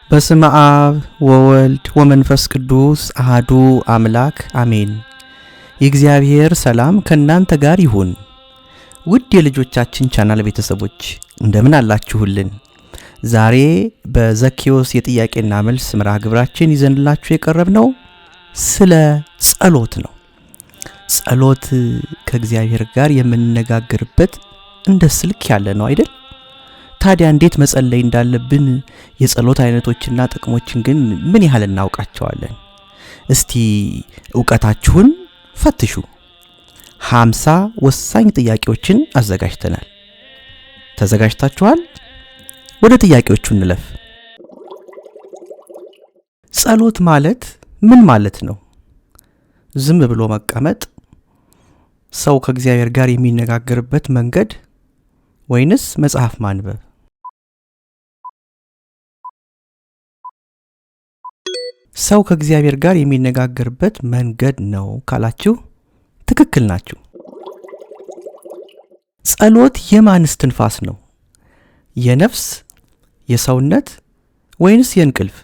በስመ አብ ወወልድ ወመንፈስ ቅዱስ አሐዱ አምላክ አሜን። የእግዚአብሔር ሰላም ከእናንተ ጋር ይሁን። ውድ የልጆቻችን ቻናል ቤተሰቦች እንደምን አላችሁልን? ዛሬ በዘኬዎስ የጥያቄና መልስ መርሃ ግብራችን ይዘንላችሁ የቀረብነው ስለ ጸሎት ነው። ጸሎት ከእግዚአብሔር ጋር የምንነጋገርበት እንደ ስልክ ያለ ነው አይደል? ታዲያ እንዴት መጸለይ እንዳለብን የጸሎት አይነቶችና ጥቅሞችን ግን ምን ያህል እናውቃቸዋለን? እስቲ ዕውቀታችሁን ፈትሹ። 50 ወሳኝ ጥያቄዎችን አዘጋጅተናል። ተዘጋጅታችኋል? ወደ ጥያቄዎቹ እንለፍ። ጸሎት ማለት ምን ማለት ነው? ዝም ብሎ መቀመጥ፣ ሰው ከእግዚአብሔር ጋር የሚነጋገርበት መንገድ ወይንስ መጽሐፍ ማንበብ? ሰው ከእግዚአብሔር ጋር የሚነጋገርበት መንገድ ነው ካላችሁ ትክክል ናችሁ። ጸሎት የማንስ ትንፋስ ነው? የነፍስ፣ የሰውነት ወይንስ የእንቅልፍ?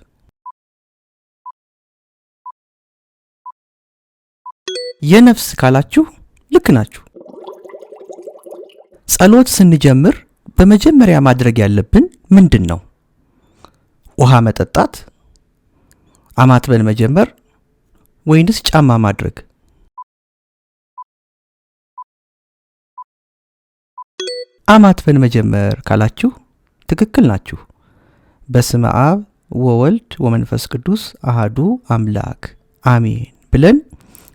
የነፍስ ካላችሁ ልክ ናችሁ። ጸሎት ስንጀምር በመጀመሪያ ማድረግ ያለብን ምንድን ነው? ውሃ መጠጣት፣ አማትበን መጀመር ወይንስ ጫማ ማድረግ? አማትበን መጀመር ካላችሁ ትክክል ናችሁ። በስመ አብ ወወልድ ወመንፈስ ቅዱስ አሐዱ አምላክ አሜን ብለን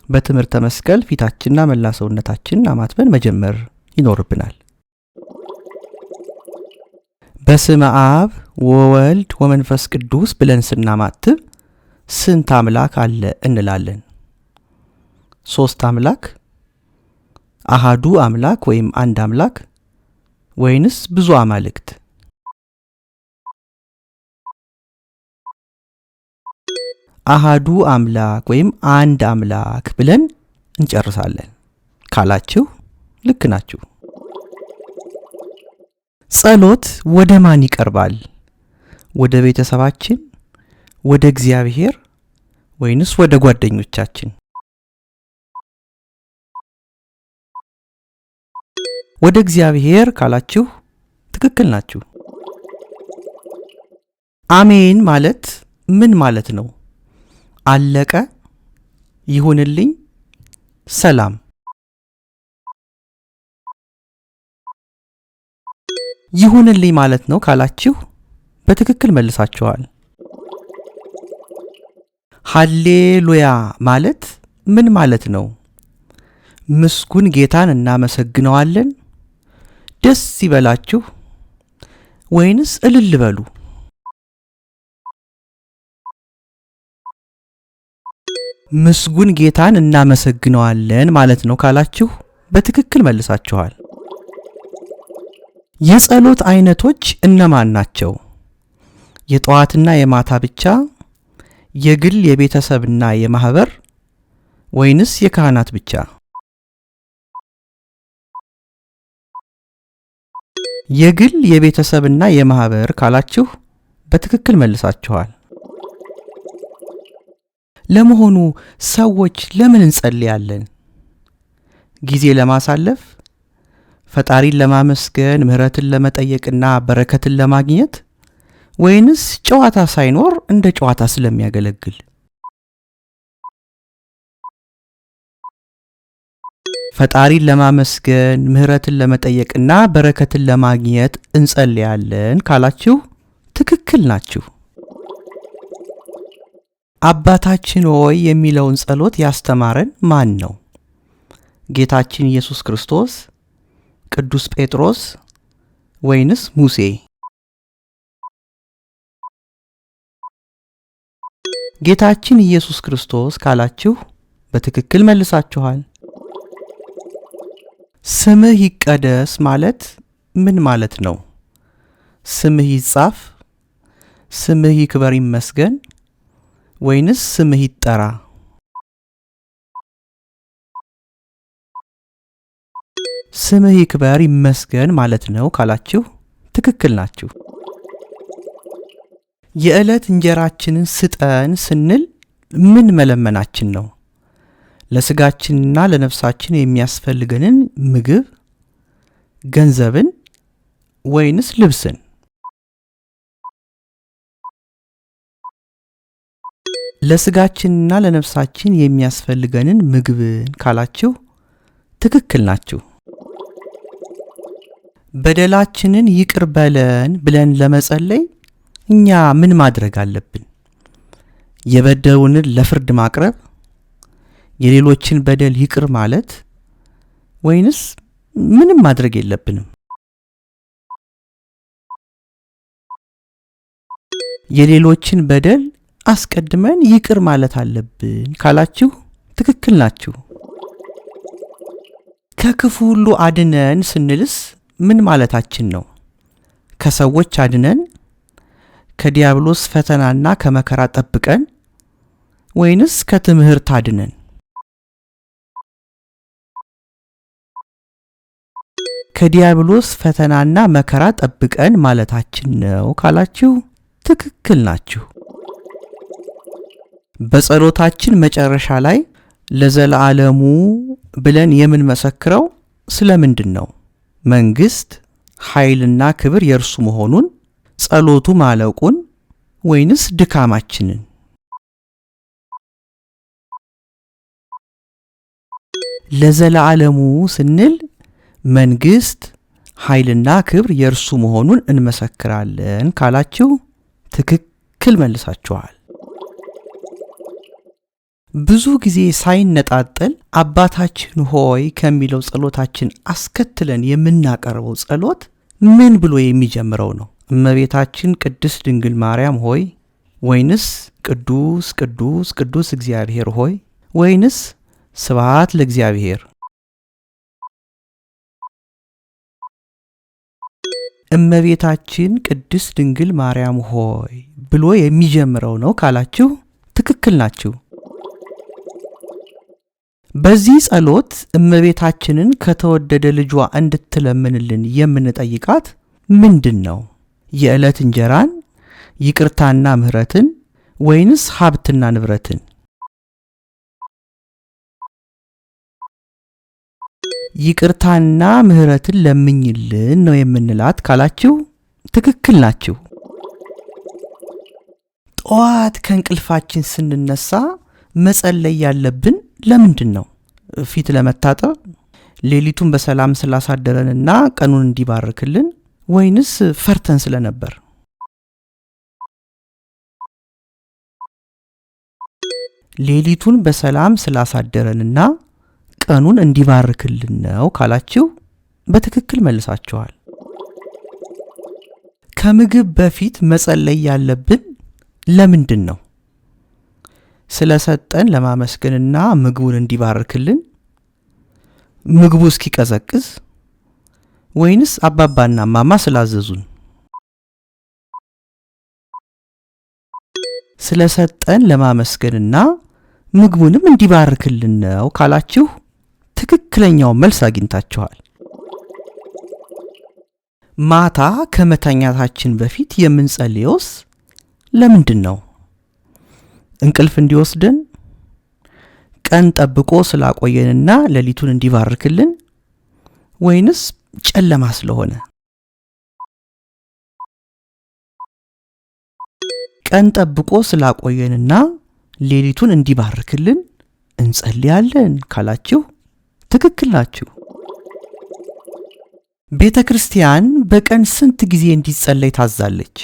በትምህርተ መስቀል ፊታችንና መላ ሰውነታችን አማትበን መጀመር ይኖርብናል። በስመ አብ ወወልድ ወመንፈስ ቅዱስ ብለን ስናማትብ ስንት አምላክ አለ እንላለን? 3 አምላክ፣ አሃዱ አምላክ ወይም አንድ አምላክ ወይንስ ብዙ አማልክት? አሃዱ አምላክ ወይም አንድ አምላክ ብለን እንጨርሳለን ካላችሁ ልክ ናችሁ። ጸሎት ወደ ማን ይቀርባል? ወደ ቤተሰባችን፣ ወደ እግዚአብሔር ወይንስ ወደ ጓደኞቻችን? ወደ እግዚአብሔር ካላችሁ ትክክል ናችሁ። አሜን ማለት ምን ማለት ነው? አለቀ፣ ይሁንልኝ፣ ሰላም። ይሁንልኝ ማለት ነው ካላችሁ በትክክል መልሳችኋል። ሃሌሉያ ማለት ምን ማለት ነው? ምስጉን ጌታን እናመሰግነዋለን፣ ደስ ይበላችሁ ወይንስ እልል በሉ? ምስጉን ጌታን እናመሰግነዋለን ማለት ነው ካላችሁ በትክክል መልሳችኋል። የጸሎት አይነቶች እነማን ናቸው? የጠዋትና የማታ ብቻ፣ የግል የቤተሰብና የማህበር ወይንስ የካህናት ብቻ? የግል የቤተሰብና የማህበር ካላችሁ በትክክል መልሳችኋል። ለመሆኑ ሰዎች ለምን እንጸልያለን? ጊዜ ለማሳለፍ፣ ፈጣሪን ለማመስገን፣ ምህረትን ለመጠየቅና በረከትን ለማግኘት ወይንስ ጨዋታ ሳይኖር እንደ ጨዋታ ስለሚያገለግል? ፈጣሪን ለማመስገን፣ ምህረትን ለመጠየቅና በረከትን ለማግኘት እንጸልያለን ካላችሁ ትክክል ናችሁ። አባታችን ሆይ የሚለውን ጸሎት ያስተማረን ማን ነው? ጌታችን ኢየሱስ ክርስቶስ፣ ቅዱስ ጴጥሮስ ወይንስ ሙሴ? ጌታችን ኢየሱስ ክርስቶስ ካላችሁ በትክክል መልሳችኋል። ስምህ ይቀደስ ማለት ምን ማለት ነው? ስምህ ይጻፍ፣ ስምህ ይክበር ይመስገን ወይንስ ስምህ ይጠራ? ስምህ ይክበር ይመስገን ማለት ነው ካላችሁ ትክክል ናችሁ። የዕለት እንጀራችንን ስጠን ስንል ምን መለመናችን ነው? ለስጋችንና ለነፍሳችን የሚያስፈልገንን ምግብ፣ ገንዘብን ወይንስ ልብስን? ለስጋችንና ለነፍሳችን የሚያስፈልገንን ምግብን ካላችሁ ትክክል ናችሁ። በደላችንን ይቅር በለን ብለን ለመጸለይ እኛ ምን ማድረግ አለብን? የበደሉንን ለፍርድ ማቅረብ፣ የሌሎችን በደል ይቅር ማለት ወይንስ ምንም ማድረግ የለብንም? የሌሎችን በደል አስቀድመን ይቅር ማለት አለብን ካላችሁ ትክክል ናችሁ። ከክፉ ሁሉ አድነን ስንልስ ምን ማለታችን ነው? ከሰዎች አድነን፣ ከዲያብሎስ ፈተናና ከመከራ ጠብቀን ወይንስ ከትምህርት አድነን? ከዲያብሎስ ፈተናና መከራ ጠብቀን ማለታችን ነው ካላችሁ ትክክል ናችሁ። በጸሎታችን መጨረሻ ላይ ለዘላለሙ ብለን የምንመሰክረው ስለምንድን ነው? መንግስት፣ ኃይልና ክብር የእርሱ መሆኑን፣ ጸሎቱ ማለቁን ወይንስ ድካማችንን? ለዘላለሙ ስንል መንግስት፣ ኃይልና ክብር የእርሱ መሆኑን እንመሰክራለን ካላችሁ ትክክል መልሳችኋል። ብዙ ጊዜ ሳይነጣጠል አባታችን ሆይ ከሚለው ጸሎታችን አስከትለን የምናቀርበው ጸሎት ምን ብሎ የሚጀምረው ነው? እመቤታችን ቅድስት ድንግል ማርያም ሆይ ወይንስ ቅዱስ ቅዱስ ቅዱስ እግዚአብሔር ሆይ ወይንስ ስብሐት ለእግዚአብሔር? እመቤታችን ቅድስት ድንግል ማርያም ሆይ ብሎ የሚጀምረው ነው ካላችሁ ትክክል ናችሁ። በዚህ ጸሎት እመቤታችንን ከተወደደ ልጇ እንድትለምንልን የምንጠይቃት ምንድን ነው? የዕለት እንጀራን፣ ይቅርታና ምሕረትን ወይንስ ሀብትና ንብረትን? ይቅርታና ምሕረትን ለምኝልን ነው የምንላት ካላችሁ ትክክል ናችሁ። ጠዋት ከእንቅልፋችን ስንነሳ መጸለይ ያለብን ለምንድን ነው? ፊት ለመታጠብ፣ ሌሊቱን በሰላም ስላሳደረንና ቀኑን እንዲባርክልን ወይንስ ፈርተን ስለነበር? ሌሊቱን በሰላም ስላሳደረንና ቀኑን እንዲባርክልን ነው ካላችሁ በትክክል መልሳችኋል። ከምግብ በፊት መጸለይ ያለብን ለምንድን ነው? ስለሰጠን ለማመስገንና ምግቡን እንዲባርክልን፣ ምግቡ እስኪቀዘቅዝ ወይንስ አባባና ማማ ስላዘዙን? ስለሰጠን ለማመስገንና ምግቡንም እንዲባርክልን ነው ካላችሁ ትክክለኛው መልስ አግኝታችኋል። ማታ ከመተኛታችን በፊት የምንጸልየውስ ለምንድን ነው? እንቅልፍ እንዲወስደን፣ ቀን ጠብቆ ስላቆየንና ሌሊቱን እንዲባርክልን ወይንስ ጨለማ ስለሆነ? ቀን ጠብቆ ስላቆየንና ሌሊቱን እንዲባርክልን እንጸልያለን ካላችሁ ትክክል ናችሁ። ቤተ ክርስቲያን በቀን ስንት ጊዜ እንዲጸለይ ታዛለች?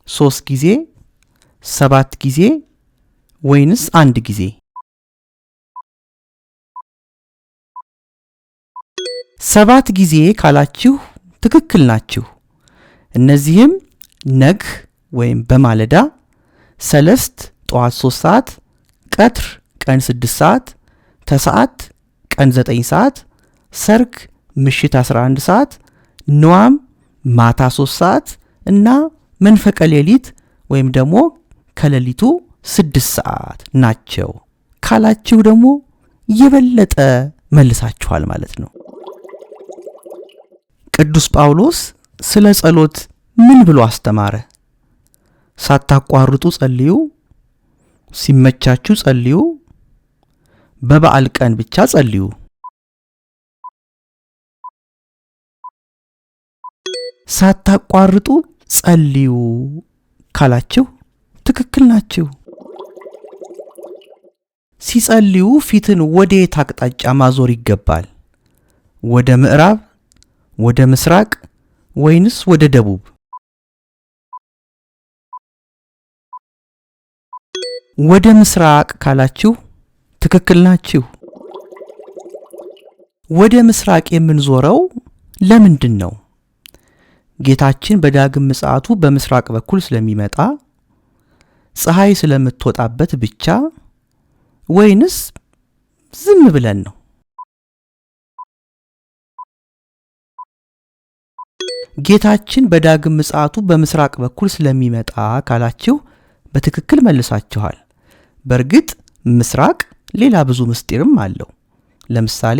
3 ጊዜ፣ 7 ጊዜ ወይንስ 1 ጊዜ? 7 ጊዜ ካላችሁ ትክክል ናችሁ። እነዚህም ነግ ወይም በማለዳ፣ ሰለስት ጠዋት 3 ሰዓት፣ ቀትር ቀን 6 ሰዓት፣ ተሰዓት ቀን 9 ሰዓት፣ ሰርክ ምሽት 11 ሰዓት፣ ንዋም ማታ 3 ሰዓት እና መንፈቀ ሌሊት ወይም ደግሞ ከሌሊቱ 6 ሰዓት ናቸው ካላችሁ ደግሞ የበለጠ መልሳችኋል ማለት ነው። ቅዱስ ጳውሎስ ስለ ጸሎት ምን ብሎ አስተማረ? ሳታቋርጡ ጸልዩ፣ ሲመቻችሁ ጸልዩ፣ በበዓል ቀን ብቻ ጸልዩ። ሳታቋርጡ ጸልዩ ካላችሁ ትክክል ናችሁ። ሲጸልዩ ፊትን ወዴት አቅጣጫ ማዞር ይገባል? ወደ ምዕራብ፣ ወደ ምስራቅ ወይንስ ወደ ደቡብ? ወደ ምስራቅ ካላችሁ ትክክል ናችሁ። ወደ ምስራቅ የምንዞረው ለምንድን ነው? ጌታችን በዳግም ምጽአቱ በምስራቅ በኩል ስለሚመጣ፣ ፀሐይ ስለምትወጣበት ብቻ ወይንስ ዝም ብለን ነው? ጌታችን በዳግም ምጽአቱ በምስራቅ በኩል ስለሚመጣ ካላችሁ በትክክል መልሳችኋል። በእርግጥ ምስራቅ ሌላ ብዙ ምስጢርም አለው። ለምሳሌ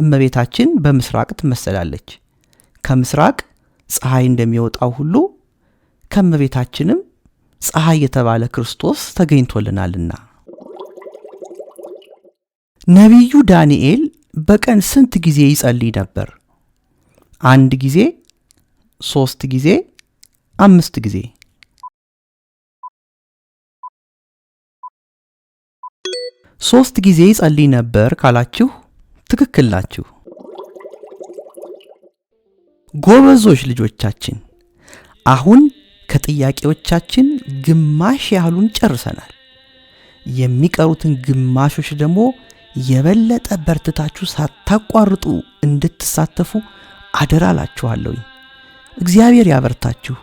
እመቤታችን በምስራቅ ትመሰላለች። ከምስራቅ ፀሐይ እንደሚወጣው ሁሉ ከእመቤታችንም ፀሐይ የተባለ ክርስቶስ ተገኝቶልናልና። ነቢዩ ዳንኤል በቀን ስንት ጊዜ ይጸልይ ነበር? 1 ጊዜ፣ 3 ጊዜ፣ 5 ጊዜ? 3 ጊዜ ይጸልይ ነበር ካላችሁ ትክክል ናችሁ። ጎበዞች ልጆቻችን፣ አሁን ከጥያቄዎቻችን ግማሽ ያህሉን ጨርሰናል። የሚቀሩትን ግማሾች ደግሞ የበለጠ በርትታችሁ ሳታቋርጡ እንድትሳተፉ አደራላችኋለሁ። እግዚአብሔር ያበርታችሁ።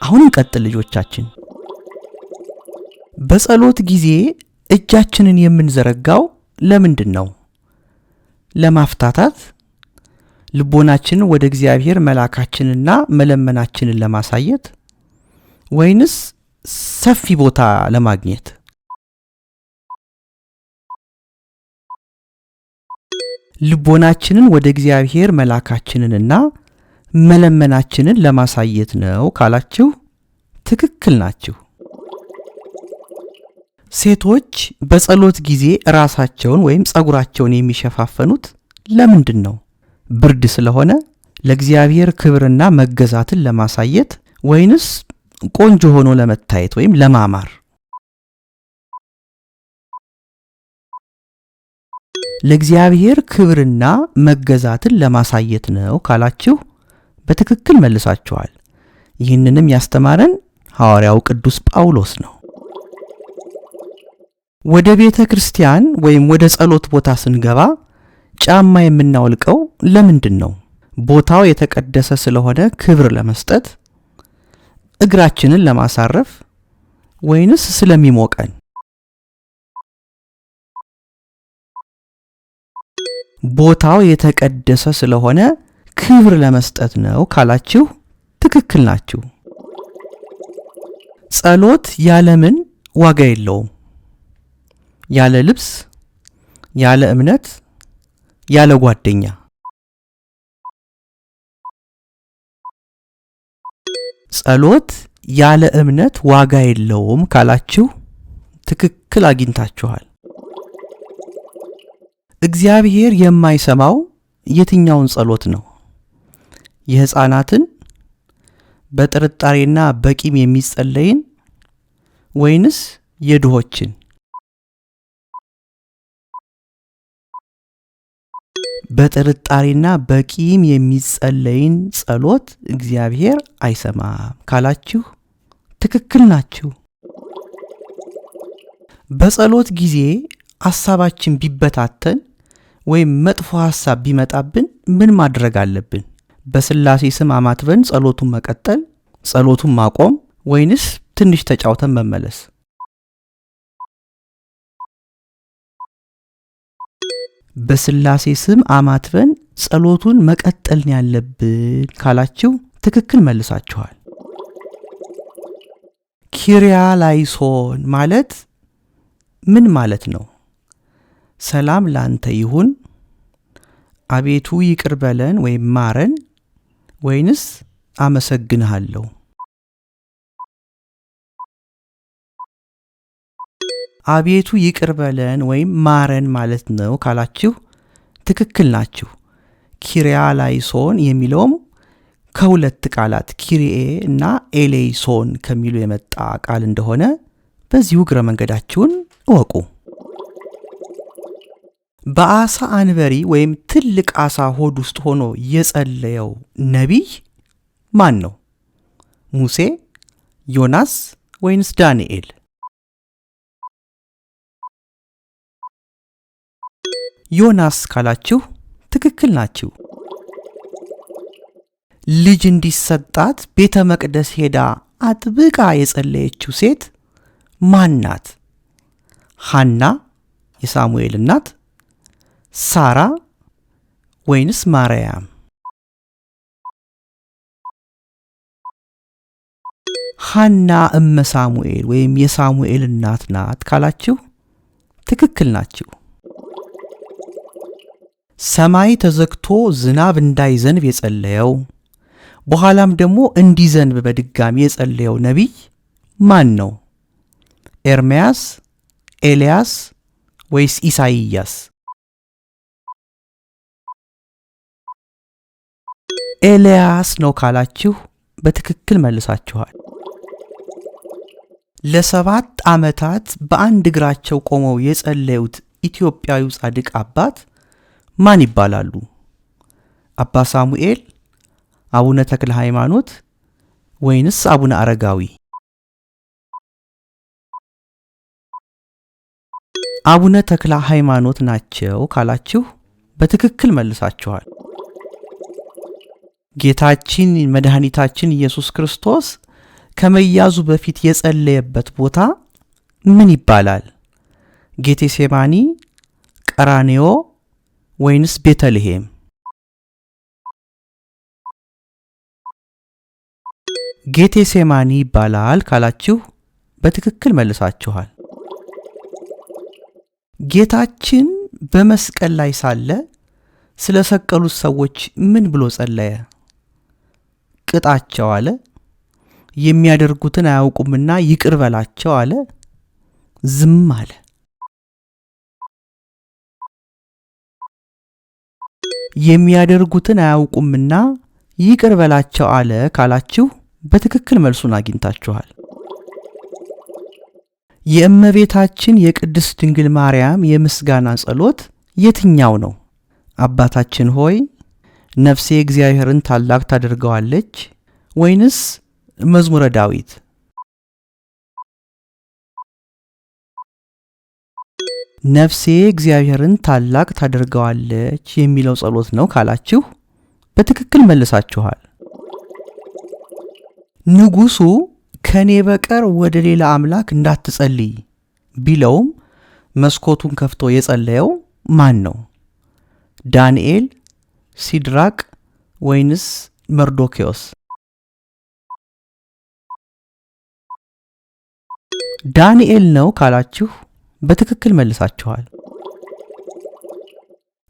አሁን እንቀጥል ልጆቻችን። በጸሎት ጊዜ እጃችንን የምንዘረጋው ለምንድን ነው? ለማፍታታት፣ ልቦናችንን ወደ እግዚአብሔር መላካችንና መለመናችንን ለማሳየት ወይንስ ሰፊ ቦታ ለማግኘት? ልቦናችንን ወደ እግዚአብሔር መላካችንንና መለመናችንን ለማሳየት ነው ካላችሁ ትክክል ናችሁ። ሴቶች በጸሎት ጊዜ ራሳቸውን ወይም ጸጉራቸውን የሚሸፋፈኑት ለምንድን ነው? ብርድ ስለሆነ፣ ለእግዚአብሔር ክብርና መገዛትን ለማሳየት ወይንስ ቆንጆ ሆኖ ለመታየት ወይም ለማማር? ለእግዚአብሔር ክብርና መገዛትን ለማሳየት ነው ካላችሁ በትክክል መልሳችኋል። ይህንንም ያስተማረን ሐዋርያው ቅዱስ ጳውሎስ ነው። ወደ ቤተ ክርስቲያን ወይም ወደ ጸሎት ቦታ ስንገባ ጫማ የምናወልቀው ለምንድን ነው? ቦታው የተቀደሰ ስለሆነ ክብር ለመስጠት፣ እግራችንን ለማሳረፍ ወይንስ ስለሚሞቀን? ቦታው የተቀደሰ ስለሆነ ክብር ለመስጠት ነው ካላችሁ ትክክል ናችሁ። ጸሎት ያለ ምን ዋጋ የለውም? ያለ ልብስ፣ ያለ እምነት፣ ያለ ጓደኛ? ጸሎት ያለ እምነት ዋጋ የለውም ካላችሁ ትክክል አግኝታችኋል። እግዚአብሔር የማይሰማው የትኛውን ጸሎት ነው? የሕፃናትን፣ በጥርጣሬና በቂም የሚጸለይን ወይንስ የድሆችን? በጥርጣሬና በቂም የሚጸለይን ጸሎት እግዚአብሔር አይሰማም ካላችሁ ትክክል ናችሁ። በጸሎት ጊዜ ሐሳባችን ቢበታተን ወይም መጥፎ ሐሳብ ቢመጣብን ምን ማድረግ አለብን? በሥላሴ ስም አማትበን ጸሎቱን መቀጠል፣ ጸሎቱን ማቆም ወይንስ ትንሽ ተጫውተን መመለስ? በሥላሴ ስም አማትበን ጸሎቱን መቀጠል ያለብን ካላችሁ ትክክል መልሳችኋል። ኪርያላይሶን ማለት ምን ማለት ነው? ሰላም ላንተ ይሁን፣ አቤቱ ይቅር በለን ወይም ማረን፣ ወይንስ አመሰግንሃለሁ? አቤቱ ይቅር በለን ወይም ማረን ማለት ነው ካላችሁ ትክክል ናችሁ። ኪርያላይሶን የሚለውም ከሁለት ቃላት ኪሪኤ እና ኤሌይሶን ከሚሉ የመጣ ቃል እንደሆነ በዚሁ እግረ መንገዳችሁን እወቁ። በአሳ አንበሪ ወይም ትልቅ አሳ ሆድ ውስጥ ሆኖ የጸለየው ነቢይ ማን ነው? ሙሴ፣ ዮናስ ወይንስ ዳንኤል? ዮናስ ካላችሁ ትክክል ናችሁ። ልጅ እንዲሰጣት ቤተ መቅደስ ሄዳ አጥብቃ የጸለየችው ሴት ማን ናት? ሐና የሳሙኤል እናት፣ ሳራ ወይንስ ማርያም? ሐና እመ ሳሙኤል ወይም የሳሙኤል እናት ናት ካላችሁ ትክክል ናችሁ። ሰማይ ተዘግቶ ዝናብ እንዳይዘንብ የጸለየው በኋላም ደግሞ እንዲዘንብ በድጋሚ የጸለየው ነቢይ ማን ነው? ኤርምያስ፣ ኤልያስ ወይስ ኢሳይያስ? ኤልያስ ነው ካላችሁ በትክክል መልሳችኋል። ለ7 ዓመታት በአንድ እግራቸው ቆመው የጸለዩት ኢትዮጵያዊው ጻድቅ አባት ማን ይባላሉ? አባ ሳሙኤል፣ አቡነ ተክለ ሃይማኖት ወይንስ አቡነ አረጋዊ? አቡነ ተክለ ሃይማኖት ናቸው ካላችሁ በትክክል መልሳችኋል። ጌታችን መድኃኒታችን ኢየሱስ ክርስቶስ ከመያዙ በፊት የጸለየበት ቦታ ምን ይባላል? ጌቴሴማኒ፣ ቀራንዮ ወይንስ ቤተልሔም? ጌቴሴማኒ ይባላል ካላችሁ በትክክል መልሳችኋል። ጌታችን በመስቀል ላይ ሳለ ስለ ሰቀሉት ሰዎች ምን ብሎ ጸለየ? ቅጣቸው አለ? የሚያደርጉትን አያውቁምና ይቅር በላቸው አለ? ዝም አለ? የሚያደርጉትን አያውቁምና ይቅር በላቸው አለ ካላችሁ በትክክል መልሱን አግኝታችኋል። የእመቤታችን የቅድስት ድንግል ማርያም የምስጋና ጸሎት የትኛው ነው? አባታችን ሆይ ነፍሴ እግዚአብሔርን ታላቅ ታደርገዋለች ወይንስ መዝሙረ ዳዊት? ነፍሴ እግዚአብሔርን ታላቅ ታደርገዋለች የሚለው ጸሎት ነው ካላችሁ በትክክል መልሳችኋል። ንጉሱ ከኔ በቀር ወደ ሌላ አምላክ እንዳትጸልይ ቢለውም መስኮቱን ከፍቶ የጸለየው ማን ነው? ዳንኤል፣ ሲድራቅ ወይንስ መርዶክዮስ? ዳንኤል ነው ካላችሁ በትክክል መልሳችኋል።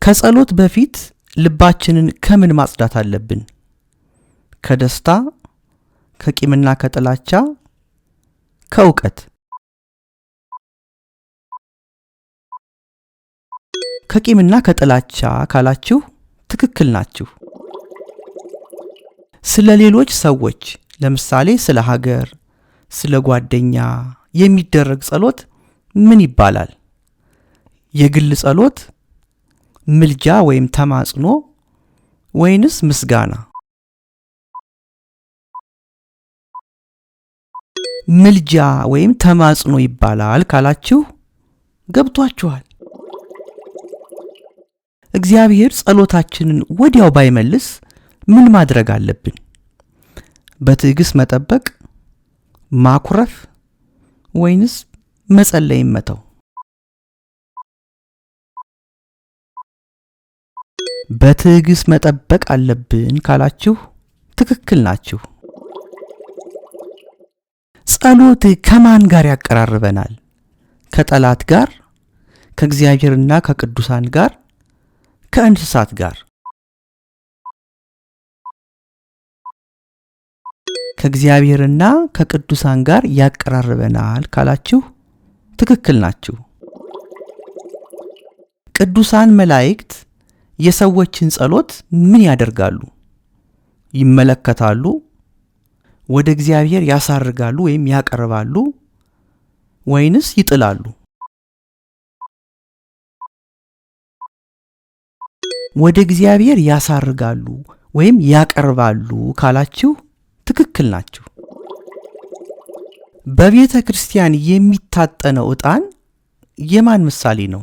ከጸሎት በፊት ልባችንን ከምን ማጽዳት አለብን? ከደስታ፣ ከቂምና ከጥላቻ፣ ከእውቀት? ከቂምና ከጥላቻ ካላችሁ ትክክል ናችሁ። ስለ ሌሎች ሰዎች ለምሳሌ ስለ ሀገር፣ ስለ ጓደኛ የሚደረግ ጸሎት ምን ይባላል? የግል ጸሎት፣ ምልጃ ወይም ተማጽኖ ወይንስ ምስጋና? ምልጃ ወይም ተማጽኖ ይባላል ካላችሁ ገብቷችኋል። እግዚአብሔር ጸሎታችንን ወዲያው ባይመልስ ምን ማድረግ አለብን? በትዕግስት መጠበቅ፣ ማኩረፍ ወይንስ መጸለይ መተው? በትዕግስት መጠበቅ አለብን ካላችሁ ትክክል ናችሁ። ጸሎት ከማን ጋር ያቀራርበናል? ከጠላት ጋር፣ ከእግዚአብሔርና ከቅዱሳን ጋር፣ ከእንስሳት ጋር? ከእግዚአብሔርና ከቅዱሳን ጋር ያቀራርበናል ካላችሁ ትክክል ናችሁ። ቅዱሳን መላእክት የሰዎችን ጸሎት ምን ያደርጋሉ? ይመለከታሉ፣ ወደ እግዚአብሔር ያሳርጋሉ ወይም ያቀርባሉ ወይንስ ይጥላሉ? ወደ እግዚአብሔር ያሳርጋሉ ወይም ያቀርባሉ ካላችሁ ትክክል ናችሁ። በቤተ ክርስቲያን የሚታጠነው ዕጣን የማን ምሳሌ ነው?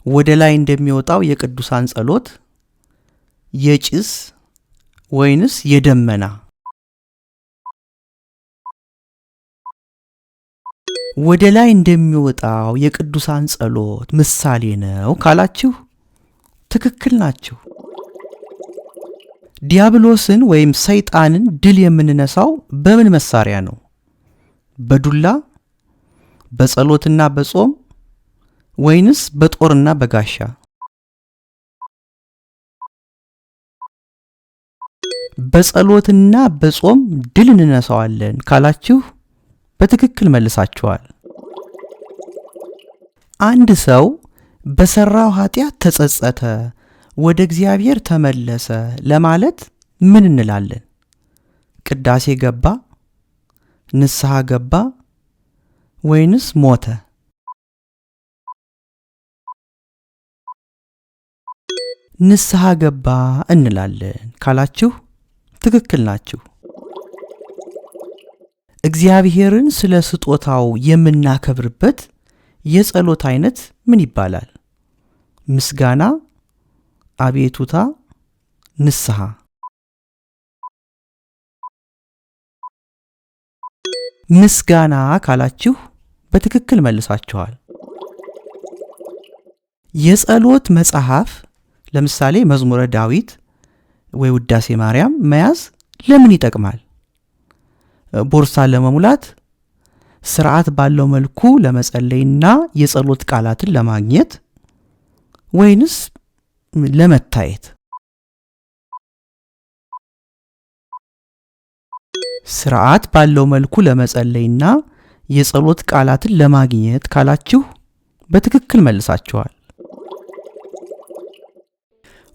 ወደ ላይ እንደሚወጣው የቅዱሳን ጸሎት፣ የጭስ ወይንስ የደመና? ወደ ላይ እንደሚወጣው የቅዱሳን ጸሎት ምሳሌ ነው ካላችሁ ትክክል ናችሁ። ዲያብሎስን ወይም ሰይጣንን ድል የምንነሳው በምን መሳሪያ ነው? በዱላ፣ በጸሎትና በጾም ወይንስ በጦርና በጋሻ? በጸሎትና በጾም ድል እንነሳዋለን ካላችሁ በትክክል መልሳችኋል። አንድ ሰው በሰራው ኃጢአት ተጸጸተ፣ ወደ እግዚአብሔር ተመለሰ ለማለት ምን እንላለን? ቅዳሴ ገባ፣ ንስሐ ገባ ወይንስ ሞተ? ንስሐ ገባ እንላለን ካላችሁ ትክክል ናችሁ። እግዚአብሔርን ስለ ስጦታው የምናከብርበት የጸሎት አይነት ምን ይባላል? ምስጋና፣ አቤቱታ፣ ንስሐ? ምስጋና ካላችሁ በትክክል መልሳችኋል። የጸሎት መጽሐፍ ለምሳሌ መዝሙረ ዳዊት ወይ ውዳሴ ማርያም መያዝ ለምን ይጠቅማል? ቦርሳ ለመሙላት፣ ስርዓት ባለው መልኩ ለመጸለይና የጸሎት ቃላትን ለማግኘት ወይንስ ለመታየት? ስርዓት ባለው መልኩ ለመጸለይና የጸሎት ቃላትን ለማግኘት ካላችሁ በትክክል መልሳችኋል።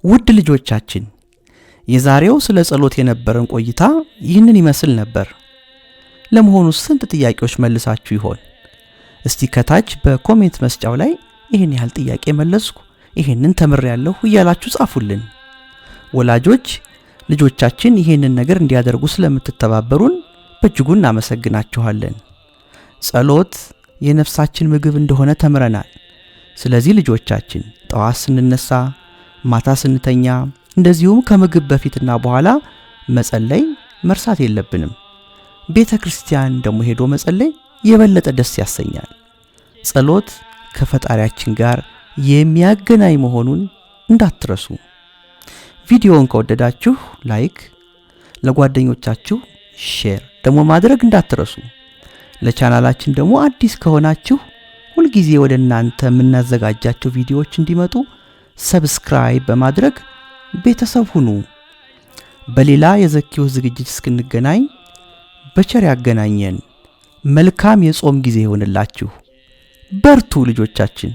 ውድ ልጆቻችን የዛሬው ስለ ጸሎት የነበረን ቆይታ ይህንን ይመስል ነበር። ለመሆኑ ስንት ጥያቄዎች መልሳችሁ ይሆን? እስቲ ከታች በኮሜንት መስጫው ላይ ይህን ያህል ጥያቄ መለስኩ፣ ይህንን ተምሬያለሁ እያላችሁ ጻፉልን። ወላጆች ልጆቻችን ይህንን ነገር እንዲያደርጉ ስለምትተባበሩን በእጅጉ እናመሰግናችኋለን። ጸሎት የነፍሳችን ምግብ እንደሆነ ተምረናል። ስለዚህ ልጆቻችን ጠዋት ስንነሳ፣ ማታ ስንተኛ፣ እንደዚሁም ከምግብ በፊትና በኋላ መጸለይ መርሳት የለብንም። ቤተ ክርስቲያን ደግሞ ሄዶ መጸለይ የበለጠ ደስ ያሰኛል። ጸሎት ከፈጣሪያችን ጋር የሚያገናኝ መሆኑን እንዳትረሱ። ቪዲዮውን ከወደዳችሁ ላይክ፣ ለጓደኞቻችሁ ሼር ደግሞ ማድረግ እንዳትረሱ። ለቻናላችን ደግሞ አዲስ ከሆናችሁ ሁልጊዜ ወደ እናንተ የምናዘጋጃቸው ቪዲዮዎች እንዲመጡ ሰብስክራይብ በማድረግ ቤተሰብ ሁኑ። በሌላ የዘኪው ዝግጅት እስክንገናኝ በቸር ያገናኘን። መልካም የጾም ጊዜ ይሆንላችሁ። በርቱ ልጆቻችን።